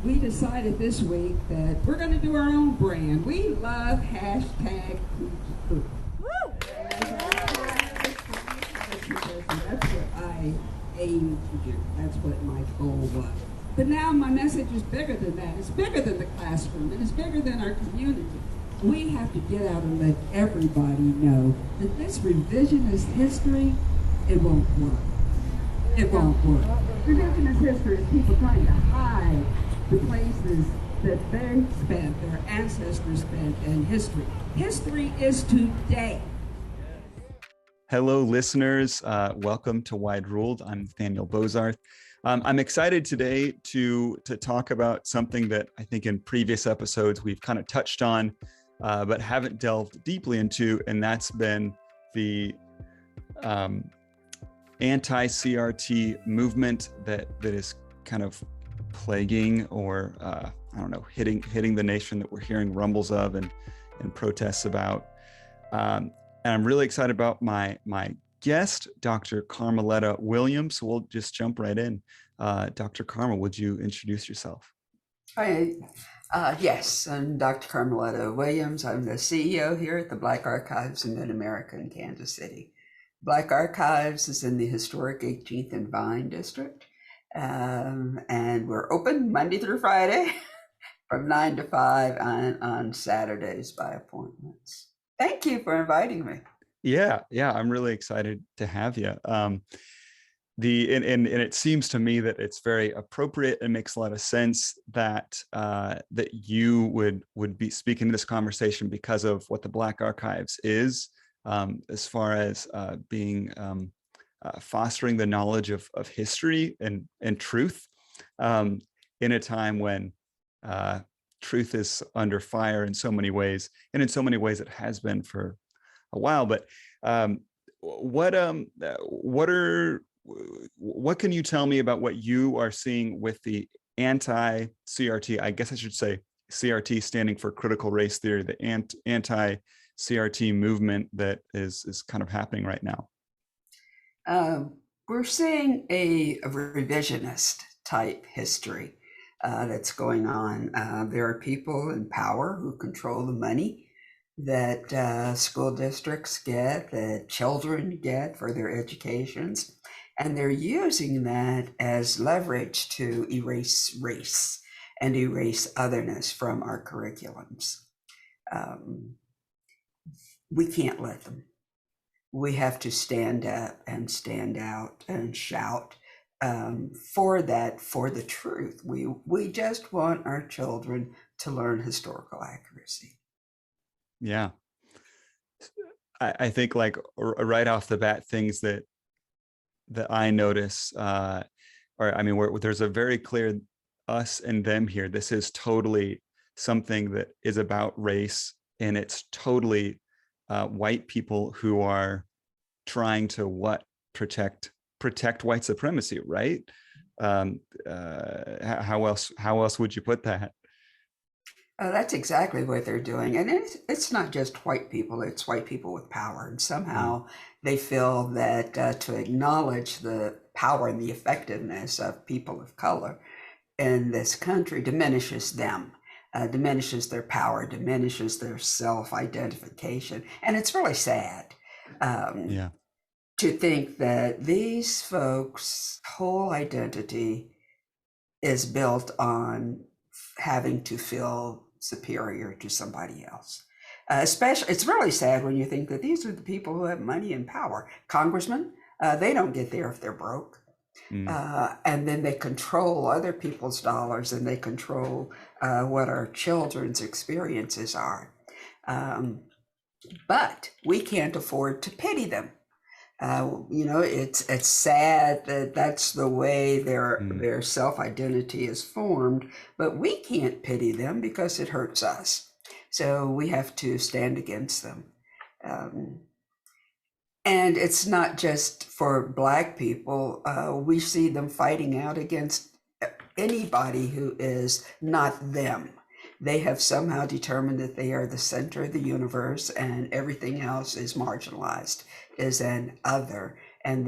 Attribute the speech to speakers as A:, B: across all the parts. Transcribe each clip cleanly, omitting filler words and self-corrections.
A: We decided this week that we're going to do our own brand. We love hashtag food. That's what I aim to do. That's what my goal was. But now my message is bigger than that. It's bigger than the classroom, and it's bigger than our community. We have to get out and let everybody know that this revisionist history, it won't work. It won't work. Revisionist history is people trying to hide the places that they spent, their ancestors spent in history. History is today.
B: Hello, listeners. Welcome to Wide Ruled. I'm Nathaniel Bozarth. I'm excited today to talk about something that I think in previous episodes we've kind of touched on, but haven't delved deeply into, and that's been the anti-CRT movement that is kind of plaguing or hitting the nation that we're hearing rumbles of and protests about. And I'm really excited about my guest, Dr. Carmaletta Williams. So we'll just jump right in. Dr. Carmel, would you introduce yourself?
C: Hi, yes, I'm Dr. Carmaletta Williams. I'm the CEO here at the Black Archives in Mid-America in Kansas City. Black Archives is in the historic 18th and Vine District, and we're open Monday through Friday from 9 to 5 on Saturdays by appointments. Thank you for inviting me.
B: Yeah, I'm really excited to have you. And it seems to me that it's very appropriate and makes a lot of sense that that you would be speaking to this conversation because of what the Black Archives is, as far as being fostering the knowledge of history and truth in a time when truth is under fire in so many ways, and in so many ways it has been for a while. But what can you tell me about what you are seeing with the anti-CRT? I guess I should say CRT standing for critical race theory, the anti-CRT movement that is kind of happening right now.
C: We're seeing a revisionist type history that's going on. There are people in power who control the money that school districts get, that children get for their educations, and they're using that as leverage to erase race and erase otherness from our curriculums. We can't let them. We have to stand up and stand out and shout for the truth. We just want our children to learn historical accuracy.
B: Yeah. I think like right off the bat, things that I notice, where there's a very clear us and them here. This is totally something that is about race, and it's totally white people who are trying to protect white supremacy, right? How else would you put that?
C: That's exactly what they're doing. And it's not just white people, it's white people with power. And somehow they feel that to acknowledge the power and the effectiveness of people of color in this country diminishes them, diminishes their power, diminishes their self-identification. And it's really sad to think that these folks' whole identity is built on having to feel superior to somebody else. Especially, it's really sad when you think that these are the people who have money and power. Congressmen, they don't get there if they're broke. And then they control other people's dollars, and they control what our children's experiences are. But we can't afford to pity them. It's sad that that's the way their self-identity is formed, but we can't pity them because it hurts us. So we have to stand against them. And it's not just for Black people. We see them fighting out against anybody who is not them. They have somehow determined that they are the center of the universe and everything else is marginalized, is an other, and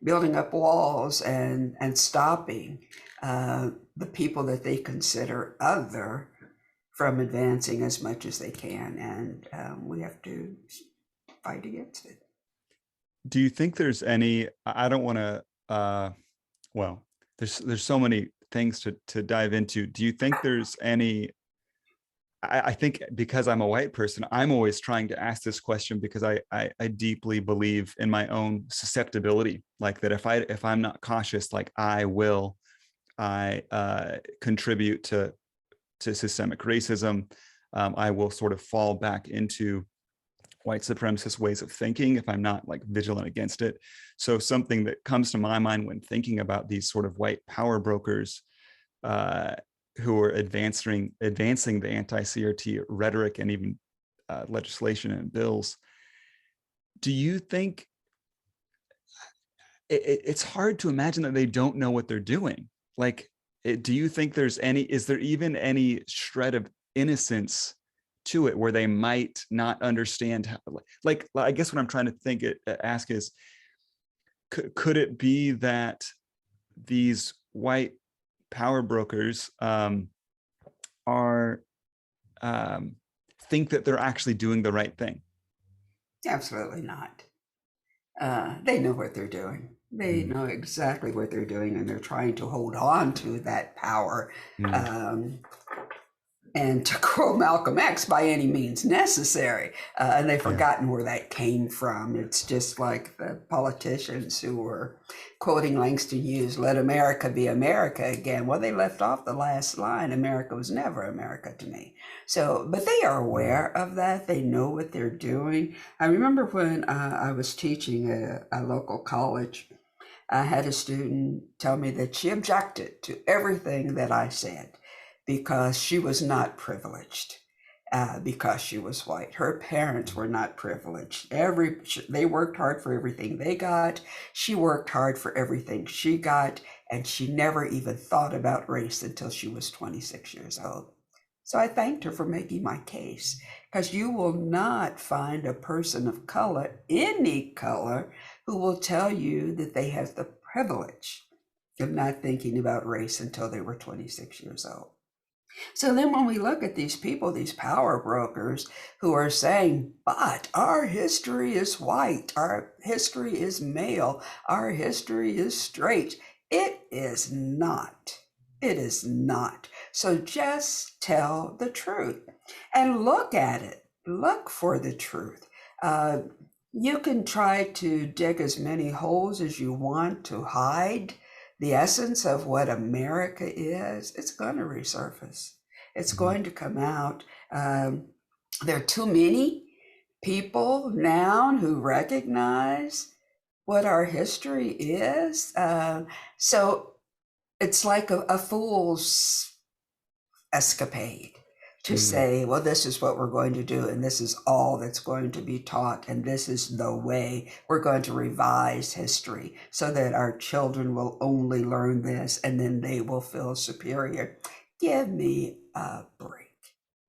C: building up walls and stopping the people that they consider other from advancing as much as they can. And we have to fight against it.
B: Do you think there's any, I don't want to, well, there's so many things to dive into. Do you think there's any, I think because I'm a white person, I'm always trying to ask this question because I deeply believe in my own susceptibility. Like that if I'm not cautious, like I contribute to systemic racism. I will sort of fall back into white supremacist ways of thinking if I'm not like vigilant against it. So something that comes to my mind when thinking about these sort of white power brokers who are advancing the anti-CRT rhetoric and even legislation and bills. Do you think it's hard to imagine that they don't know what they're doing? Like, do you think is there even any shred of innocence to it where they might not understand how, like I guess what I'm trying to ask is, could it be that these white power brokers think that they're actually doing the right thing?
C: Absolutely not. They know what they're doing. They know exactly what they're doing, and they're trying to hold on to that power. And to quote Malcolm X, by any means necessary. And they've forgotten where that came from. It's just like the politicians who were quoting Langston Hughes, "Let America be America again." Well, they left off the last line, "America was never America to me." So, but they are aware of that. They know what they're doing. I remember when I was teaching at a local college, I had a student tell me that she objected to everything that I said because she was not privileged, because she was white. Her parents were not privileged. They worked hard for everything they got. She worked hard for everything she got, and she never even thought about race until she was 26 years old. So I thanked her for making my case, because you will not find a person of color, any color, who will tell you that they have the privilege of not thinking about race until they were 26 years old. So then when we look at these people, these power brokers who are saying, but our history is white, our history is male, our history is straight. It is not. It is not. So just tell the truth and look at it. Look for the truth. You can try to dig as many holes as you want to hide the essence of what America is. It's going to resurface. It's going to come out. There are too many people now who recognize what our history is. So it's like a fool's escapade to say, well, this is what we're going to do, and this is all that's going to be taught, and this is the way we're going to revise history so that our children will only learn this, and then they will feel superior. Give me a break.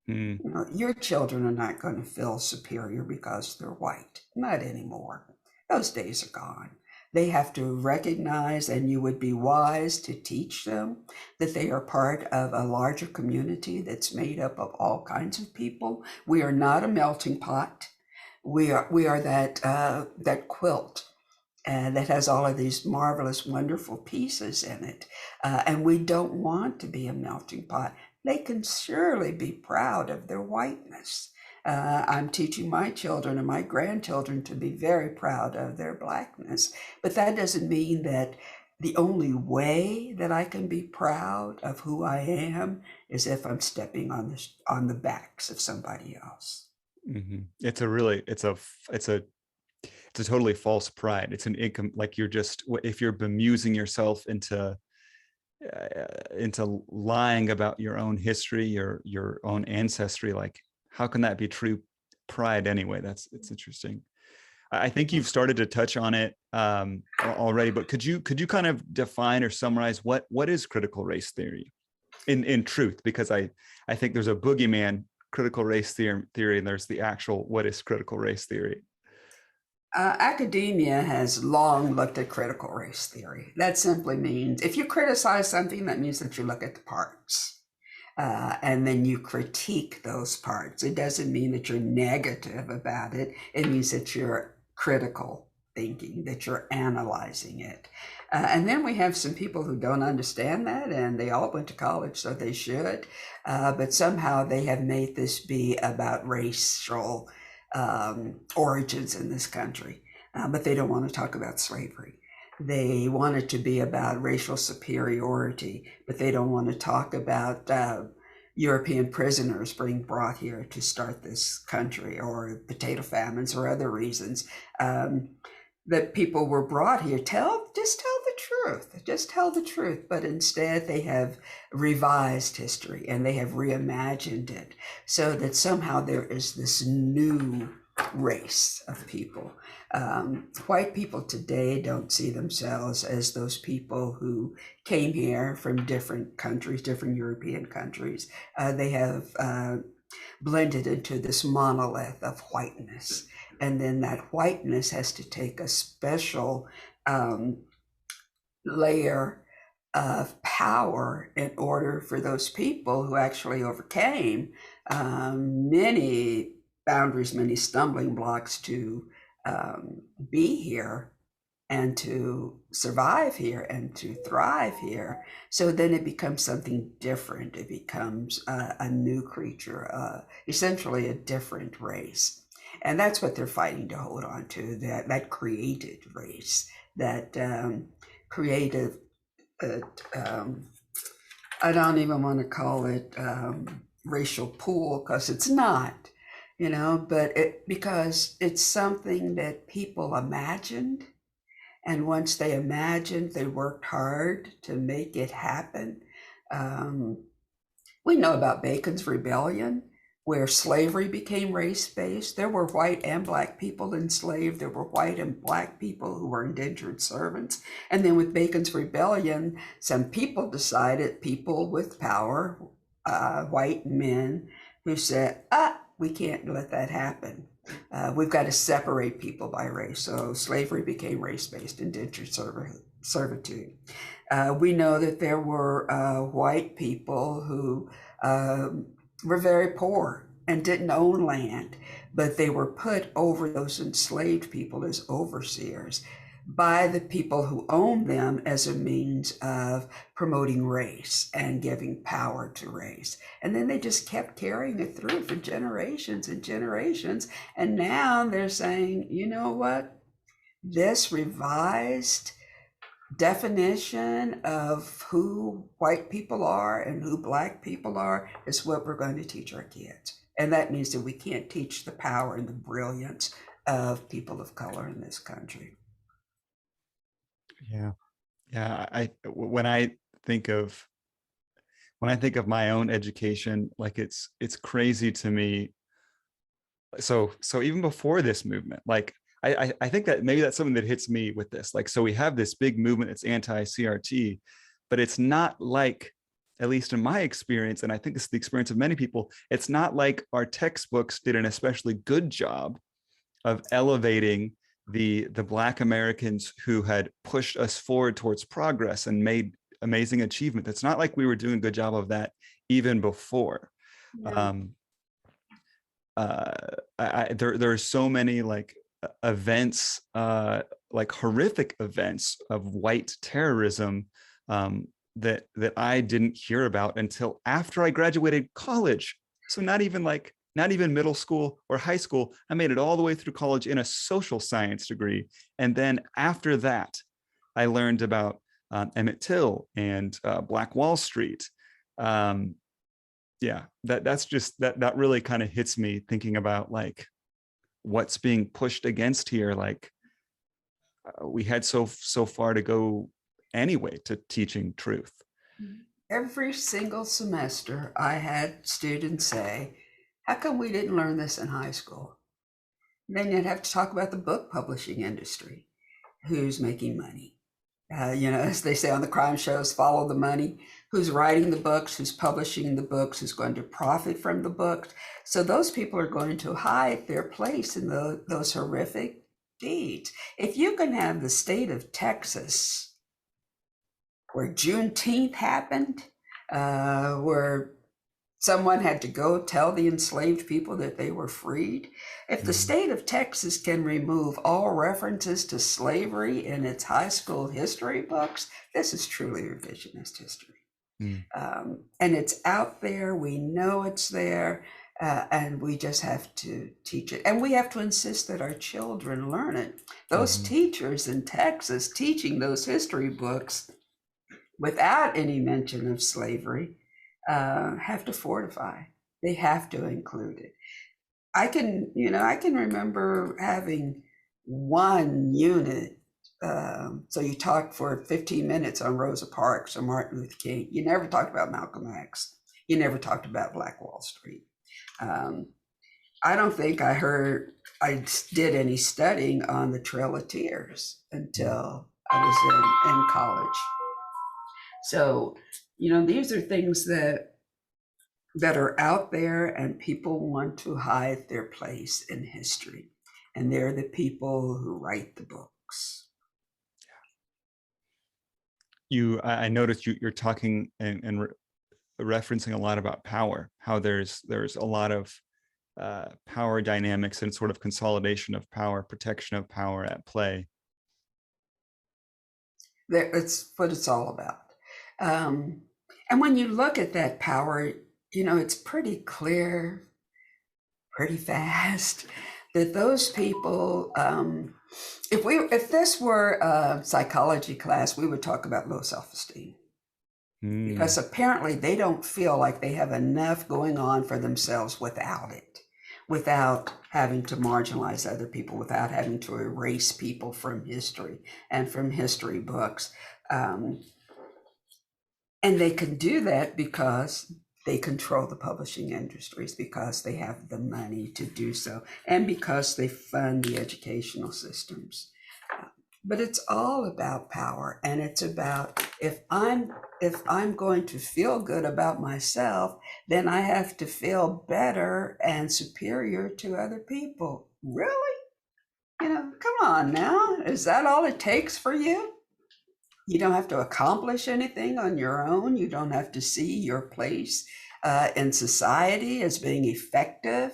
C: You know, your children are not going to feel superior because they're white. Not anymore. Those days are gone. They have to recognize, and you would be wise to teach them, that they are part of a larger community that's made up of all kinds of people. We are not a melting pot. We are that quilt that has all of these marvelous, wonderful pieces in it. And we don't want to be a melting pot. They can surely be proud of their whiteness. I'm teaching my children and my grandchildren to be very proud of their blackness. But that doesn't mean that the only way that I can be proud of who I am is if I'm stepping on the backs of somebody else.
B: It's a totally false pride. It's an income, like if you're bemusing yourself into lying about your own history, your own ancestry, like how can that be true pride anyway? It's interesting. I think you've started to touch on it already, but could you kind of define or summarize what is critical race theory in truth? Because I think there's a boogeyman critical race theory, and there's the actual what is critical race theory.
C: Academia has long looked at critical race theory. That simply means if you criticize something, that means that you look at the parts. And then you critique those parts. It doesn't mean that you're negative about it. It means that you're critical thinking, that you're analyzing it. And then we have some people who don't understand that, and they all went to college, so they should. But somehow they have made this be about racial origins in this country. But they don't want to talk about slavery. They want it to be about racial superiority, but they don't want to talk about European prisoners being brought here to start this country, or potato famines, or other reasons that people were brought here. Just tell the truth. Just tell the truth. But instead, they have revised history and they have reimagined it so that somehow there is this new race of people. White people today don't see themselves as those people who came here from different countries, different European countries. They have blended into this monolith of whiteness. And then that whiteness has to take a special layer of power in order for those people who actually overcame many boundaries, many stumbling blocks to be here and to survive here and to thrive here. So then it becomes something different. It becomes a new creature, essentially a different race. And that's what they're fighting to hold on to, that created race, that creative, I don't even want to call it racial pool, because it's not, but because it's something that people imagined. And once they imagined, they worked hard to make it happen. We know about Bacon's Rebellion, where slavery became race-based. There were white and black people enslaved. There were white and black people who were indentured servants. And then with Bacon's Rebellion, some people decided, people with power, white men, who said, we can't let that happen. We've got to separate people by race. So slavery became race-based, indentured servitude. We know that there were white people who were very poor and didn't own land, but they were put over those enslaved people as overseers by the people who owned them as a means of promoting race and giving power to race. And then they just kept carrying it through for generations and generations. And now they're saying, you know what? This revised definition of who white people are and who black people are is what we're going to teach our kids. And that means that we can't teach the power and the brilliance of people of color in this country.
B: Yeah. When I think of my own education, like it's crazy to me. So even before this movement, like I think that maybe that's something that hits me with this. Like, so we have this big movement that's anti-CRT, but it's not like, at least in my experience, and I think it's the experience of many people, it's not like our textbooks did an especially good job of elevating the Black Americans who had pushed us forward towards progress and made amazing achievement. It's not like we were doing a good job of that even before.
C: Yeah.
B: There are so many like events, like horrific events of white terrorism that I didn't hear about until after I graduated college. So not even middle school or high school. I made it all the way through college in a social science degree. And then after that, I learned about Emmett Till and Black Wall Street. Yeah, that really kind of hits me thinking about like what's being pushed against here. Like we had so far to go anyway to teaching truth.
C: Every single semester, I had students say, how come we didn't learn this in high school? And then you'd have to talk about the book publishing industry. Who's making money? As they say on the crime shows, follow the money. Who's writing the books, who's publishing the books, who's going to profit from the books. So those people are going to hide their place in those horrific deeds. If you can have the state of Texas where Juneteenth happened, where someone had to go tell the enslaved people that they were freed. If the state of Texas can remove all references to slavery in its high school history books, this is truly revisionist history. And it's out there, we know it's there, and we just have to teach it. And we have to insist that our children learn it. Those teachers in Texas teaching those history books without any mention of slavery have to fortify. They have to include it. I can remember having one unit. So you talked for 15 minutes on Rosa Parks or Martin Luther King. You never talked about Malcolm X. You never talked about Black Wall Street. I don't think I did any studying on the Trail of Tears until I was in college. So, these are things that are out there, and people want to hide their place in history. And they're the people who write the books.
B: I noticed you're talking and referencing a lot about power, how there's a lot of power dynamics and sort of consolidation of power, protection of power at play.
C: That's what it's all about. And when you look at that power, it's pretty clear, pretty fast, that those people, if this were a psychology class, we would talk about low self-esteem. Because apparently they don't feel like they have enough going on for themselves without it, without having to marginalize other people, without having to erase people from history and from history books. And they can do that because they control the publishing industries, because they have the money to do so, and because they fund the educational systems. But it's all about power, and it's about if I'm going to feel good about myself, then I have to feel better and superior to other people. Really? Come on now. Is that all it takes for you? You don't have to accomplish anything on your own. You don't have to see your place in society as being effective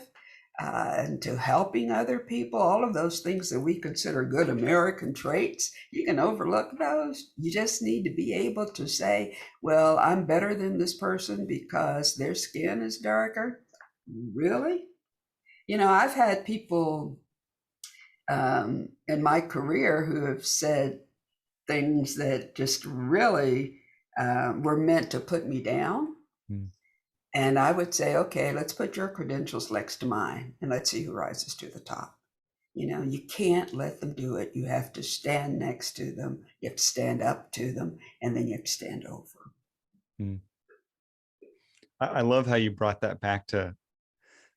C: and to helping other people. All of those things that we consider good American traits, you can overlook those. You just need to be able to say, well, I'm better than this person because their skin is darker. Really? I've had people in my career who have said things that just really were meant to put me down. And I would say, okay, let's put your credentials next to mine and let's see who rises to the top. You can't let them do it. You have to stand next to them. You have to stand up to them, and then you have to stand over.
B: I love how you brought that back to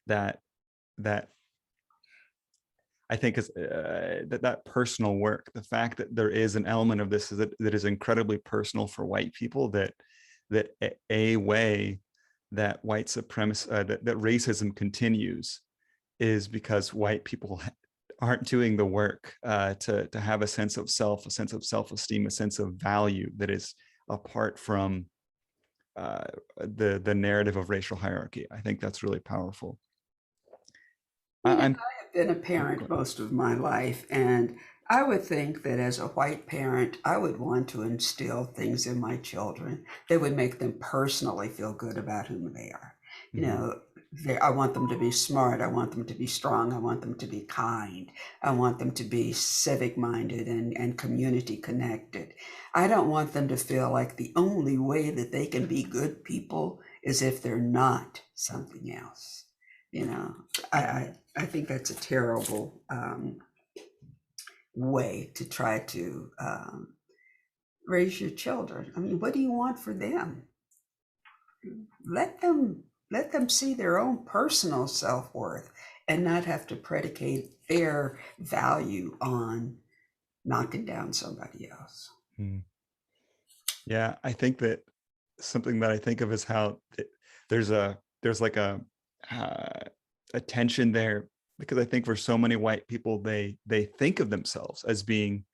B: that I think is that personal work, the fact that there is an element of this that is incredibly personal for white people, that a way that white supremacy, that racism continues is because white people aren't doing the work to have a sense of self, a sense of self-esteem, a sense of value that is apart from the narrative of racial hierarchy. I think that's really powerful.
C: I have been a parent most of my life, and I would think that as a white parent, I would want to instill things in my children that would make them personally feel good about whom they are. I want them to be smart. I want them to be strong. I want them to be kind. I want them to be civic minded and community connected. I don't want them to feel like the only way that they can be good people is if they're not something else. I think that's a terrible way to try to raise your children. I mean, what do you want for them? Let them see their own personal self-worth and not have to predicate their value on knocking down somebody else.
B: Yeah, I think that something that I think of is how there's like a tension there because I think for so many white people, they think of themselves as being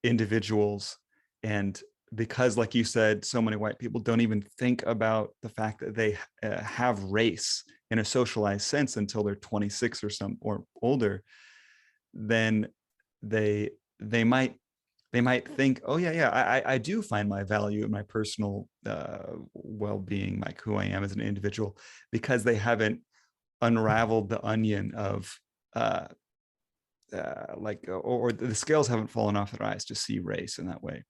B: individuals. And because, like you said, so many white people don't even think about the fact that they have race in a socialized sense until they're 26 or older, then they they might think, oh yeah, I do find my value in my personal well-being, like who I am as an individual, because they haven't unraveled the onion of uh, or the scales haven't fallen off their eyes to see race in that way.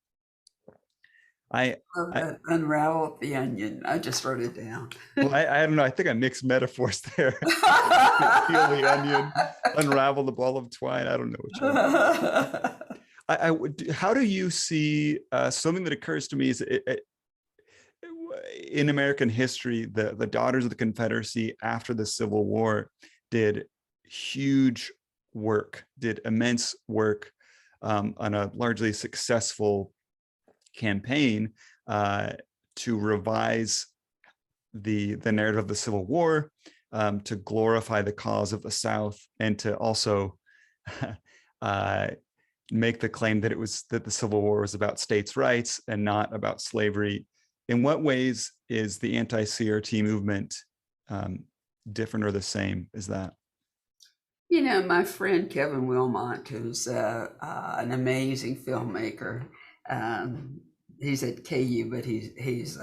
B: I, I
C: Unravel the onion. I just wrote it down.
B: well, I don't know. I think I mixed metaphors there. Peel the onion, unravel the ball of twine. I don't know which one. How do you see something that occurs to me is in American history, the Daughters of the Confederacy after the Civil War did huge work, did immense work on a largely successful campaign to revise the narrative of the Civil War, to glorify the cause of the South, and to also make the claim that that the Civil War was about states' rights and not about slavery. In what ways is the anti-CRT movement different or the same as that?
C: You know, my friend Kevin Wilmot, who's an amazing filmmaker, he's at KU, but he's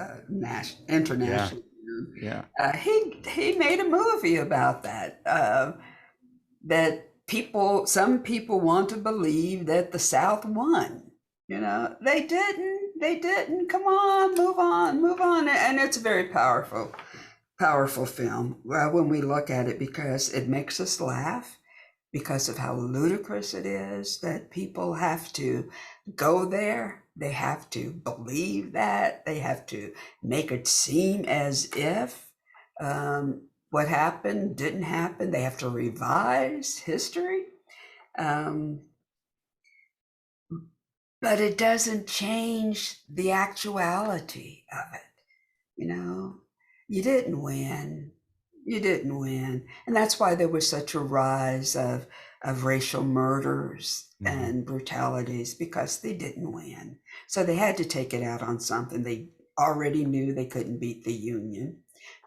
C: international.
B: Yeah.
C: He made a movie about that. That some people want to believe that the South won. You know, they didn't. They didn't. Come on, move on, move on. And it's a very powerful film when we look at it, because it makes us laugh because of how ludicrous it is that people have to go there. They have to believe that. They have to make it seem as if what happened didn't happen. They have to revise history. But it doesn't change the actuality of it. You know, you didn't win. You didn't win. And that's why there was such a rise of racial murders and brutalities, because they didn't win. So they had to take it out on something. They already knew they couldn't beat the Union.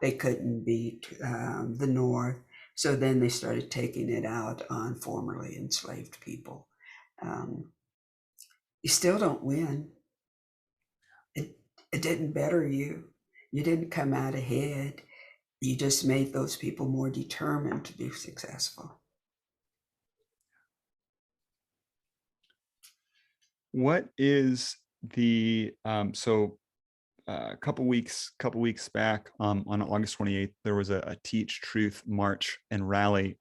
C: They couldn't beat the North. So then they started taking it out on formerly enslaved people. You still don't win. It didn't better you. You didn't come out ahead. You just made those people more determined to be successful.
B: What is the a couple weeks back, on August 28th, there was a Teach Truth march and rally.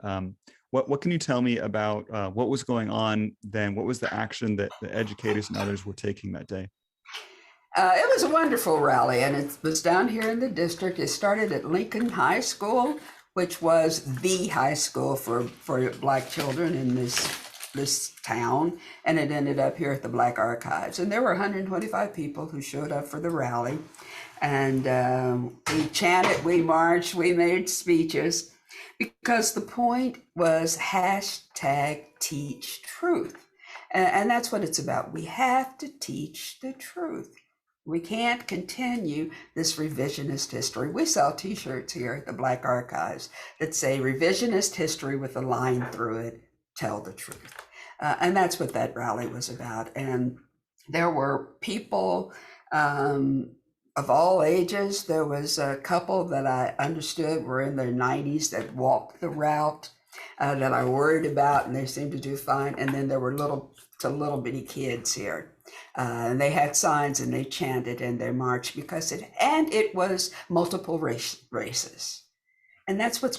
B: What can you tell me about what was going on then? What was the action that the educators and others were taking that day?
C: It was a wonderful rally, and it was down here in the district. It started at Lincoln High School, which was the high school for Black children in this town, and it ended up here at the Black Archives. And there were 125 people who showed up for the rally, and we chanted, we marched, we made speeches, because the point was #TeachTruth. And that's what it's about. We have to teach the truth. We can't continue this revisionist history. We sell t-shirts here at the Black Archives that say revisionist history with a line through it, tell the truth. And that's what that rally was about. And there were people of all ages. There was a couple that I understood were in their 90s that walked the route that I worried about, and they seemed to do fine. And then there were little bitty kids here. And they had signs and they chanted and they marched because it was multiple races. And that's what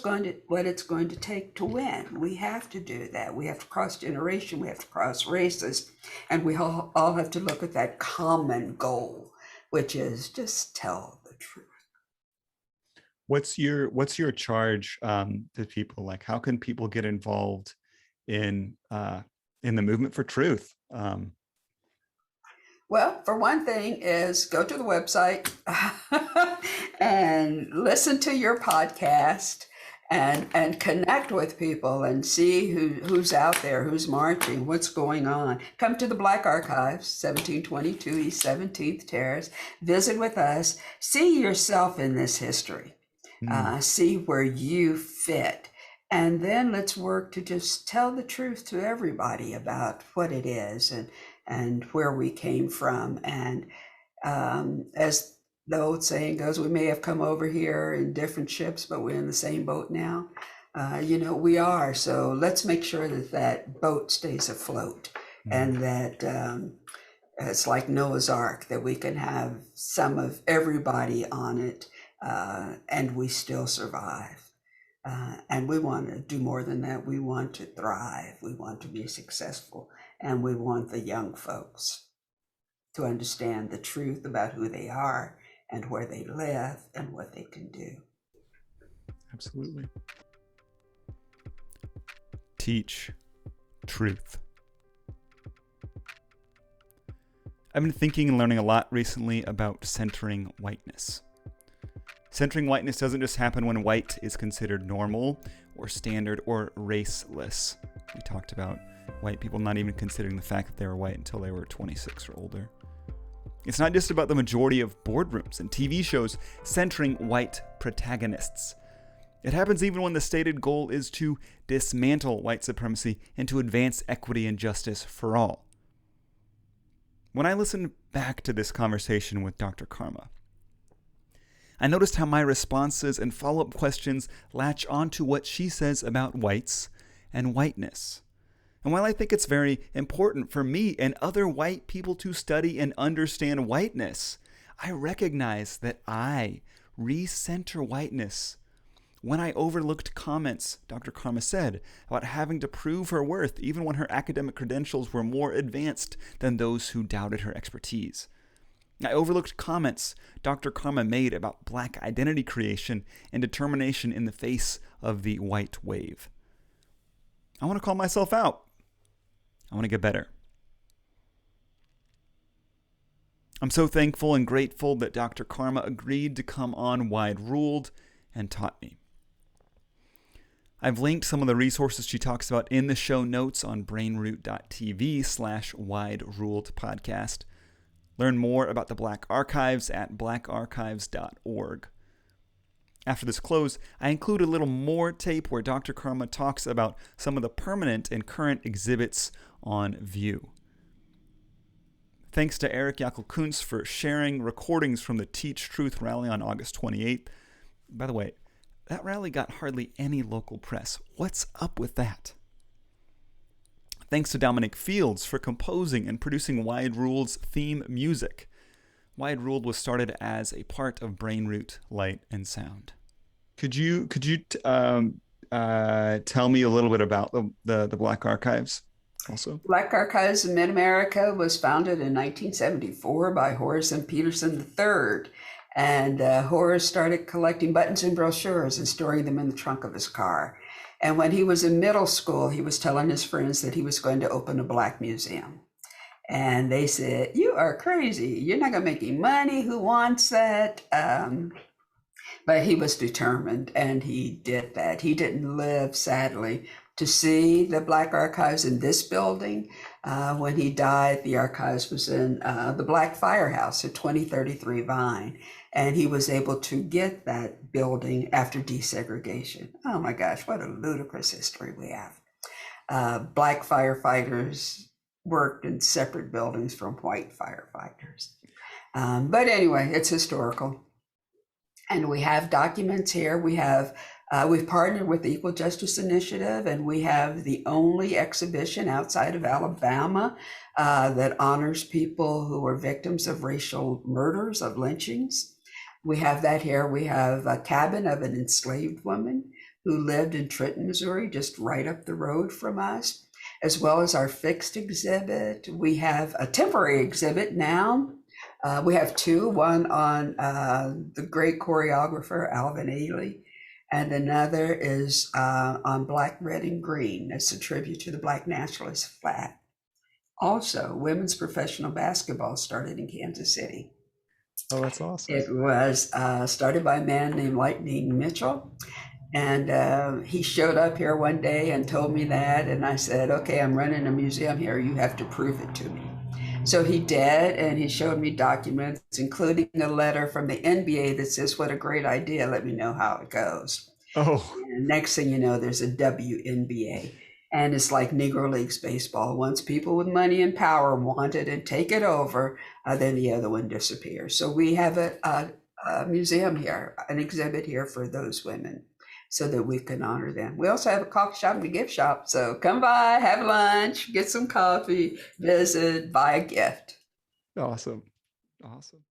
C: it's going to take to win. We have to do that. We have to cross generation, we have to cross races, and we all have to look at that common goal, which is just tell the truth.
B: What's your charge to people? Like, how can people get involved in the movement for truth?
C: Well, for one thing is go to the website and listen to your podcast and connect with people and see who's out there, who's marching, what's going on. Come to the Black Archives, 1722 East 17th Terrace. Visit with us. See yourself in this history. See where you fit. And then let's work to just tell the truth to everybody about what it is and where we came from. And as the old saying goes, we may have come over here in different ships, but we're in the same boat now. We are. So let's make sure that that boat stays afloat and that it's like Noah's Ark, that we can have some of everybody on it and we still survive. And we want to do more than that. We want to thrive. We want to be successful. And we want the young folks to understand the truth about who they are and where they live and what they can do.
B: Absolutely. Teach truth. I've been thinking and learning a lot recently about centering whiteness. Centering whiteness doesn't just happen when white is considered normal or standard or raceless. We talked about white people not even considering the fact that they were white until they were 26 or older. It's not just about the majority of boardrooms and TV shows centering white protagonists. It happens even when the stated goal is to dismantle white supremacy and to advance equity and justice for all. When I listened back to this conversation with Dr. Karma, I noticed how my responses and follow-up questions latch onto what she says about whites and whiteness. And while I think it's very important for me and other white people to study and understand whiteness, I recognize that I recenter whiteness when I overlooked comments Dr. Karma said about having to prove her worth even when her academic credentials were more advanced than those who doubted her expertise. I overlooked comments Dr. Karma made about Black identity creation and determination in the face of the white wave. I want to call myself out. I want to get better. I'm so thankful and grateful that Dr. Karma agreed to come on Wide Ruled and taught me. I've linked some of the resources she talks about in the show notes on brainroot.tv/Wide Ruled podcast. Learn more about the Black Archives at blackarchives.org. After this close, I include a little more tape where Dr. Karma talks about some of the permanent and current exhibits on view. Thanks to Eric Yakel-Kuntz for sharing recordings from the Teach Truth rally on August 28th. By the way, that rally got hardly any local press. What's up with that? Thanks to Dominic Fields for composing and producing Wide Ruled's theme music. Wide Ruled was started as a part of Brainroot Light and Sound. Could you tell me a little bit about the Black Archives also?
C: Black Archives of Mid-America was founded in 1974 by Horace M. Peterson III. And Horace started collecting buttons and brochures and storing them in the trunk of his car. And when he was in middle school, he was telling his friends that he was going to open a Black museum. And they said, "You are crazy. You're not going to make any money. Who wants that?" But he was determined, and he did that. He didn't live, sadly, to see the Black Archives in this building. When he died, the archives was in the Black Firehouse at 2033 Vine. And he was able to get that building after desegregation. Oh my gosh, what a ludicrous history we have. Black firefighters worked in separate buildings from white firefighters. But anyway, it's historical. And we have documents here. We've partnered with the Equal Justice Initiative, and we have the only exhibition outside of Alabama that honors people who were victims of racial murders, of lynchings. We have that here. We have a cabin of an enslaved woman who lived in Trenton, Missouri, just right up the road from us, as well as our fixed exhibit. We have a temporary exhibit now. We have two, one on the great choreographer, Alvin Ailey, and another is on Black, Red, and Green. It's a tribute to the Black nationalist flag. Also, women's professional basketball started in Kansas City.
B: Oh, that's awesome.
C: It was started by a man named Lightning Mitchell. And he showed up here one day and told me that. And I said, okay, I'm running a museum here. You have to prove it to me. So he did, and he showed me documents, including a letter from the NBA that says, what a great idea. Let me know how it goes.
B: Oh,
C: And next thing you know, there's a WNBA. And it's like Negro Leagues baseball. Once people with money and power want it and take it over, then the other one disappears. So we have a museum here, an exhibit here for those women so that we can honor them. We also have a coffee shop and a gift shop. So come by, have lunch, get some coffee, visit, buy a gift.
B: awesome. Awesome.